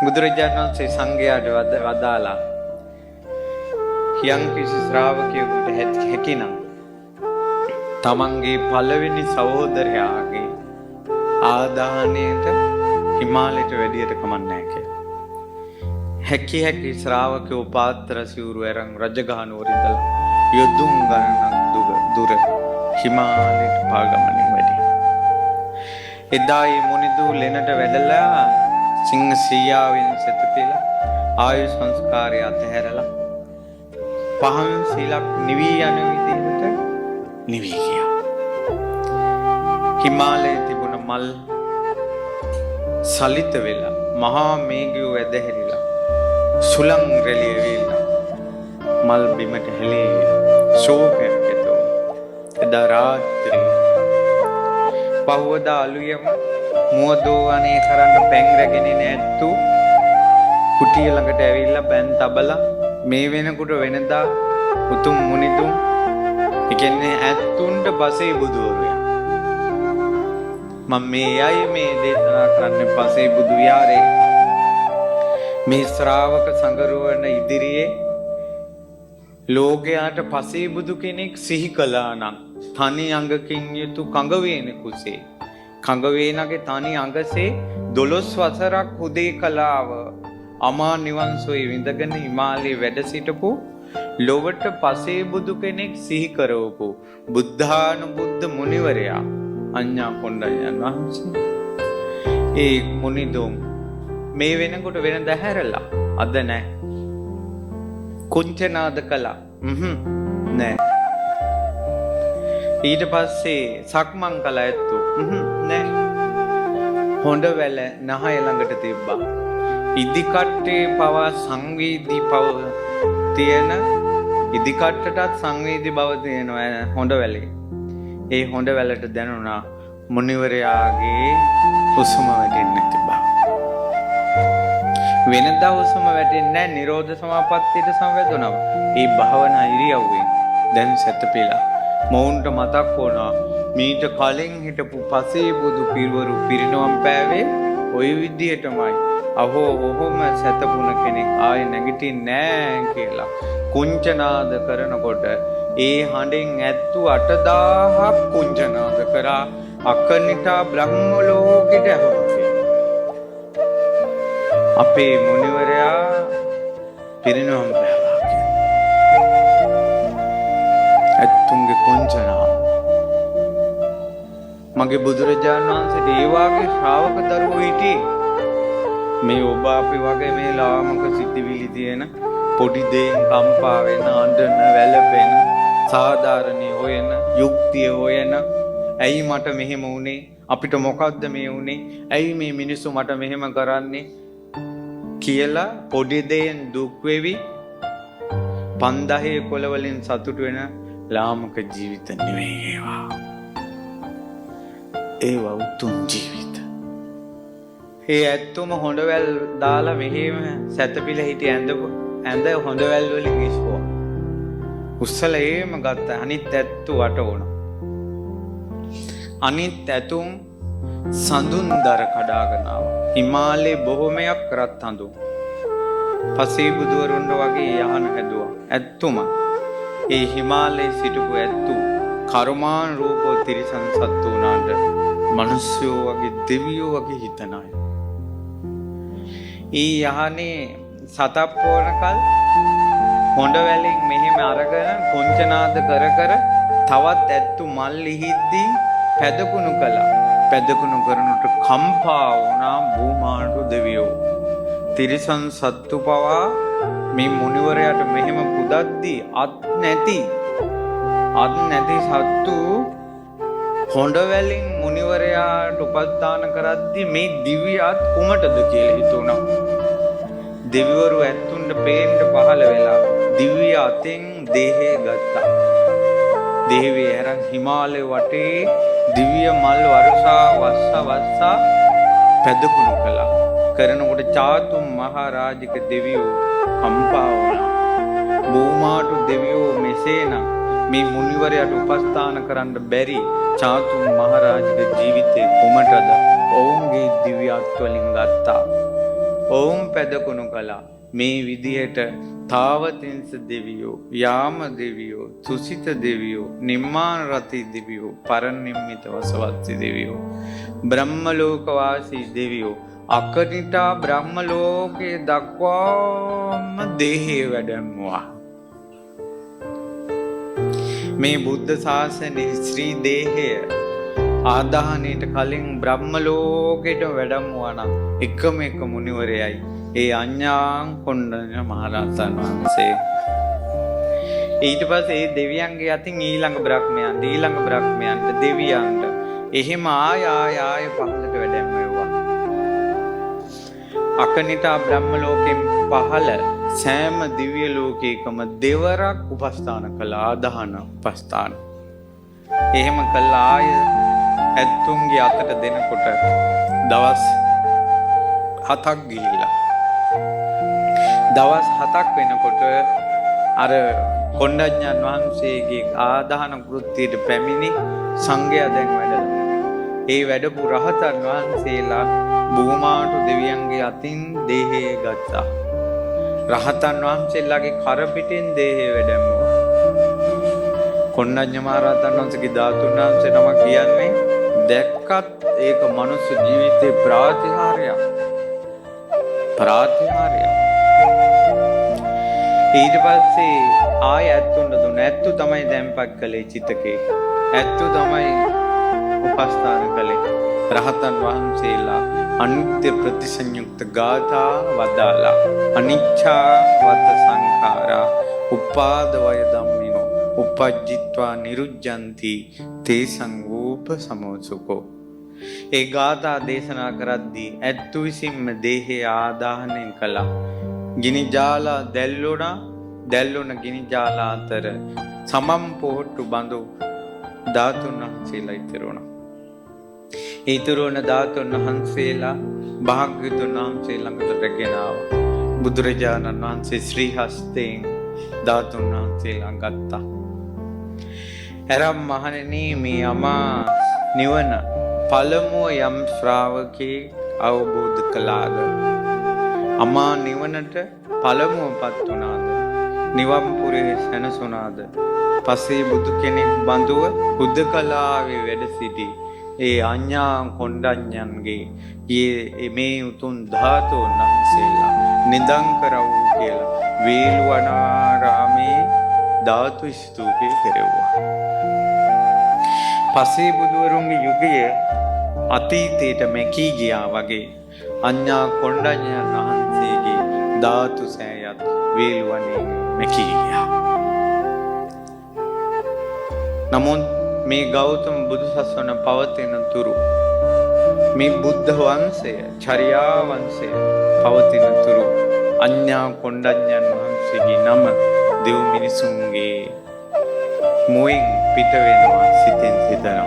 බුදුරජාණන් වහන්සේ සංඝයාට වදාලා යම් කිසි ශ්‍රාවකයෙකුට හැකිනම් තමන්ගේ පළවෙනි සහෝදරයාගේ ආදානයට හිමාලයට වැඩියට කමක් නැහැ කියලා. හැකි ශ්‍රාවකයෝ පාත්‍ර සිවුරු අරන් රජගහ නුවර ඉඳලා යොදුන් ගණනක් දුර හිමාලයට පාගමනින් වැඩි. එදා මේ මුනිදු ලෙනට වැඩලා සිංහ සීයාවෙන් සෙතපෙලා ආයු සංස්කාරය අතහැරලා පහන් සීලක් නිවී යන විදිහට නිවී ගියා. හිමාලයේ තිබුණ මල් සලිත වෙලා මහා මේඝය වැදහැරිලා සුළං රැළිය වේලා මල් බිමට හැලී ශෝකයක් ඇතෝ. එදා රාත්‍රී පහවදා අලුයම මුවදෝ අනේ කරන්න පැන් රැගෙන නැත්තු කුටිය ළඟට ඇවිල්ලා බැන් තබලා මේ වෙනකොට වෙනදා උතුම් මුනිදුන් ඒ කියන්නේ ඇත්තුන්ට පසේ බුදුවරයා මම මේ යයි මේ දේශනා කරන්නේ පසේ බුදු විහාරේ මේ ශ්‍රාවක සංගරුවන ඉදිරියේ ලෝකයාට පසේ බුදු කෙනෙක් සිහි කළා නම් තනි අඟකින් යුතු කඟ වේනෙකුසේ කඟ වේනගේ තනි අඟසේ 12 වසරක් උදේ කලාව අමා නිවන් සොය විඳගෙන හිමාලයේ වැඩ සිටපු ලොවට පසේ බුදු කෙනෙක් සිහි කරවපු බුද්ධානුබුද්ධ මුනිවරයා අඤ්ඤා කොණ්ඩඤ්ඤන් වහන්සේ. ඒ මුනිදුන් මේ වෙනකොට වෙන දැහැරලා අද නැහැ. කුංචනාද කළා. නෑ. ඊට පස්සේ සක්මන් කළා ඇත්තු. නෑ. හොඬවැල නහය ළඟට තිබ්බා. ඉදිකට්ටේ පවා සංවේදී බව තියෙන ඉදිකට්ටටත් සංවේදී බව තියෙනවා හොඬවැලේ. ඒ හොඬවැලට දැනුණා මුනිවරයාගේ හුස්ම වැටෙන්නේ නැති බව. වෙනදා හුස්ම වැටෙන්නේ නැහැ නිරෝධ සමාපත්තියට සමවැදුණා. ඒ භාවනා ඉරියව්වෙන් දැන් සැතපෙලා මොවුන්ට මතක් වුණා මීට කලින් හිටපු පසේ බුදු පිරිවරු පිරිනවම් පෑවේ ওই විදිහටමයි. අහෝ ඔහොම සැතපුණ කෙනෙක් ආයෙ නැගිටින්නේ නැහැ කියලා කුංචනාද කරනකොට ඒ හඬෙන් ඇත්තු 8000ක් කුංචනාද කරා අකනිටා බ්‍රහ්ම ලෝකෙට ඇහුණා. අපේ මුනිවරයා පිරිනවම් පෑවා ඇත්තුන්ගේ කුංචනා. මගේ බුදුරජාණන් වහන්සේට ඒ වාගේ ශ්‍රාවක දරුවෝ හිටියේ. මේ ඔබ අපි වගේ මේ ලාමක සිතිවිලි තියෙන පොඩි දෙයින් කම්පා වෙන අඬන වැළපෙන සාධාරණේ හොයන යුක්තිය හොයන ඇයි මට මෙහෙම වුනේ අපිට මොකද්ද මේ වුනේ ඇයි මේ මිනිස්සු මට මෙහෙම කරන්නේ කියලා පොඩි දෙයින් දුක් වෙවි 5000 කොළ වලින් සතුට වෙන ලාමක ජීවිත නෙවෙයි ඒවා. ඒවා උතුම් ජීවිත. ඒ ඇත්තම හොඬවැල් දාලා මෙහෙම සැතපිල හිටිය ඇඳ හොඬවැල් වලින් ඉස්පුවා. උස්සලා එහෙම ගත්තා. අනිත් ඇත්තු වට වුණා. අනිත් ඇතුම් සඳුන්දර කඩාගෙන ආවා. හිමාලයේ බොහොමයක් රත් හඳුන්. පසේ බුදුවරුන්ට වගේ යහන හැදුවා. ඇත්තුම ඒ හිමාලයේ සිටපු ඇත්තු කර්මාන් රූපෝ තිරිසන් සත්තු උනාට මිනිස්සුෝ වගේ දෙවියෝ වගේ හිතන අය. ඊ යහනේ සතප්පෝනකල් හොඬවැලින් මෙහෙම අරගෙන කුංචනාද කර තවත් ඇත්තු මල් ලිහිද්දී පැදකුණු කළා. පැදකුණු කරනට කම්පා වුණා භූමාණ්ඩු දෙවියෝ. තිරිසන් සත්තු පවා මේ මුනිවරයාට මෙහෙම පුදද්දී අත් නැති සත්තු හොඬවැලින් මුනිවරයාට උපස්ථාන කරද්දී මේ දිව්‍යත් කුමටද කියලා හිතුණා. දෙවිවරු ඇත්තුන්ට පේන්න පහළ වෙලා දිව්‍ය අතෙන් දේහය ගත්තා. දේහය අරන් හිමාලය වටේ දිව්‍ය මල් වර්ෂා පැදකුණු කළා. කරනකොට චාතුම් මහරජික දෙවියෝ කම්පා වුණා. භූමාටු දෙවියෝ මෙසේනම් මේ මුනිවරයාට උපස්ථාන කරන්න බැරි චාතුම් මහරජික ජීවිතේ කුමටද ඔවුන්ගේ දිව්‍ය අත් වලින් ගත්තා. ඔවුන් පැදකුණු කළා. මේ විදිහට තාවතින්ස දෙවියෝ, යාම දෙවියෝ, තුසිත දෙවියෝ, නිම්මාන රති දෙවියෝ, පරනිම්මිත වසවත්සි දෙවියෝ, බ්‍රහ්මලෝකවාසී දෙවියෝ අකනිටා බ්‍රහ්මලෝකයේ දක්වාම දේහය වැඩමුවා. මේ බුද්ධ ශාසනයේ ශ්‍රී දේහය ආදාහනයට කලින් බ්‍රහ්ම ලෝකයට වැඩමුවා නම් එකම එක මුනිවරයයි ඒ අඤ්ඤාං කොණ්ඩඤ්ඤ මහරහතන් වහන්සේ. ඊට පස්සේ ඒ දෙවියන්ගේ අතින් ඊළඟ බ්‍රහ්මයන්ට දෙවියන්ට එහෙම ආය පහළට වැඩමුවා. අකනිටා බ්‍රහ්ම ලෝකෙන් පහළ සෑම දිව්‍ය ලෝකයකම දෙවරක් උපස්ථාන කළ ආදාහන උපස්ථාන. එහෙම කළා ආය ඇත්තුන්ගේ අතට දෙනකොට දවස් 7ක් ගිහිලා. දවස් 7ක් වෙනකොට අර කොණ්ඩඤ්ඤන් වහන්සේගේ ආදාහන කෘත්‍යයට පැමිණි සංඝයා දැන් වැඩලා. ඒ වැඩපු රහතන් වහන්සේලා බුමාට දෙවියන්ගේ අතින් දේහය ගත්තා. රහතන් වහන්සේලාගේ කර පිටින් දේහය වැඩමුවා. කොණ්ඩඤ්ඤ මහරහතන් වහන්සේගේ ධාතුන් වහන්සේ නම කියන්නේ දැක්කත් ඒක මනුස්ස ජීවිතේ ප්‍රාතිහාර්යයක්. ඊට පස්සේ ආය ඇත්තුන්ට දුන්න. ඇත්තු තමයි දැන්පත් කළේ චිතකේ. ඇත්තු තමයි උපස්ථාන කළේ. රහතන් වහන්සේලා අනිත්‍ය ප්‍රතිසංයුක්ත ගාථා වදාලා. අනිච්චා වත සංඛාරා උපාද වය ධම්මිනෝ උපජ්ජිත්වා නිරුජ්ජಂತಿ තේසං වූප සමෝසුකෝ. ඒ ගාථා දේශනා කරද්දී ඇත්තු විසින්ම දේහය ආදාහනය කළා. ගිනි ජාලා දැල්ලුණ ගිනි ජාලා අතර සමම් පොහොට්ටු බඳු ධාතුන් වහන්සේලා ඉතිරුණා. ඉතිරුණ ධාතුන් වහන්සේලා භාග්‍යවතුන් වහන්සේ ළඟට රැගෙන ආවා. බුදුරජාණන් වහන්සේ ශ්‍රී හස්තයෙන් ධාතුන් වහන්සේලා ගත්තා. එරම් මහණෙනි, මේ අමා නිවන පළමුව යම් ශ්‍රාවකේ අවබෝධ කළාද, අමා නිවනට පළමුවපත් වුණාද, නිවන් පුරේ සැනසුණාද, පසේ බුදු කෙනෙක් බඳුව හුදකලාවේ වැඩ සිටි ඒ අඤ්ඤා කොණ්ඩඤ්ඤන්ගේ මේ උතුම් ධාතුන් වහන්සේලා නිදන් කරවූ කියලා වේළුවනාරාමේ ධාතු ස්තූපේ කෙරෙව්වා. පසේ බුදුවරුන්ගේ යුගය අතීතයට මැකී ගියා වගේ අඤ්ඤා කොණ්ඩඤ්ඤන් වහන්සේගේ ධාතු සෑයත් වේළුවනේ මැකී ගියා. නමුත් මේ ගෞතම බුදු සසුන පවතින තුරු, මේ බුද්ධ වංශය, චර්යා වංශය පවතින තුරු අඤ්ඤා කොණ්ඩඤ්ඤන් වහන්සේගේ නම දෙව් මිනිසුන්ගේ මුවෙන් පිට වෙනවා, සිතෙන් සිතනවා.